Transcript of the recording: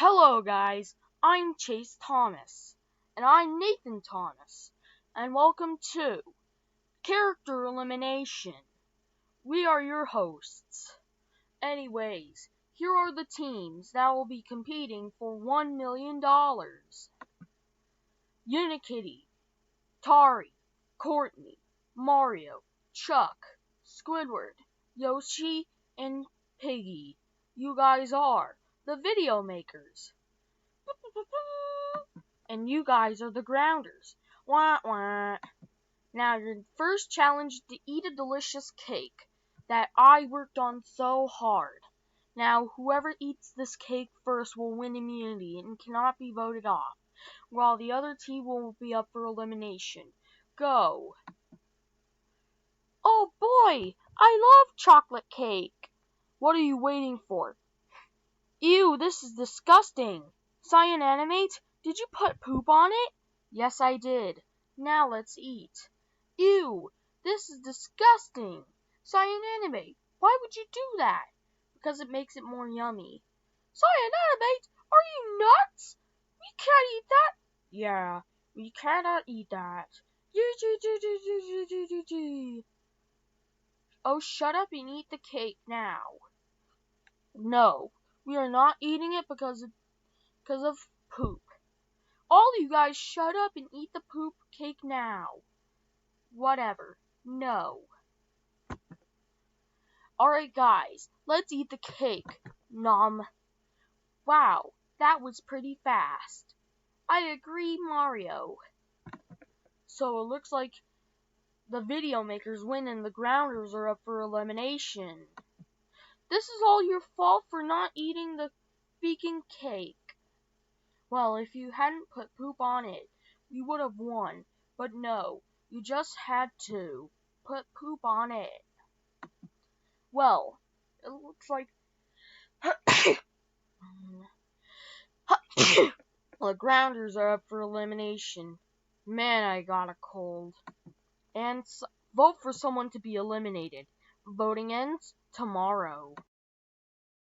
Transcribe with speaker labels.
Speaker 1: Hello guys, I'm Chase Thomas. And I'm Nathan Thomas. And welcome to Character Elimination. We are your hosts. Anyways, here are the teams that will be competing for $1 million. Unikitty, Tari, Courtney, Mario, Chuck, Squidward, Yoshi, and Piggy. You guys are the video makers. And you guys are the grounders. Wah wah. Now your first challenge is to eat a delicious cake that I worked on so hard. Now whoever eats this cake first will win immunity and cannot be voted off, while the other team will be up for elimination. Go! Oh boy! I love chocolate cake! What are you waiting for? Ew, this is disgusting! Cyanamate, did you put poop on it? Yes, I did. Now let's eat. Ew, this is disgusting. Cyanamate, why would you do that? Because it makes it more yummy. Cyanamate, are you nuts? We can't eat that. Yeah, we cannot eat that. Oh, shut up and eat the cake now. No, we are not eating it because of poop. All you guys shut up and eat the poop cake now. Whatever. No. Alright guys, let's eat the cake. Nom. Wow, that was pretty fast. I agree, Mario. So it looks like the video makers win and the grounders are up for elimination. This is all your fault for not eating the freaking cake. Well, if you hadn't put poop on it, you would have won. But no, you just had to put poop on it. Well, it looks like the grounders are up for elimination. Man, I got a cold. And vote for someone to be eliminated. Voting ends tomorrow.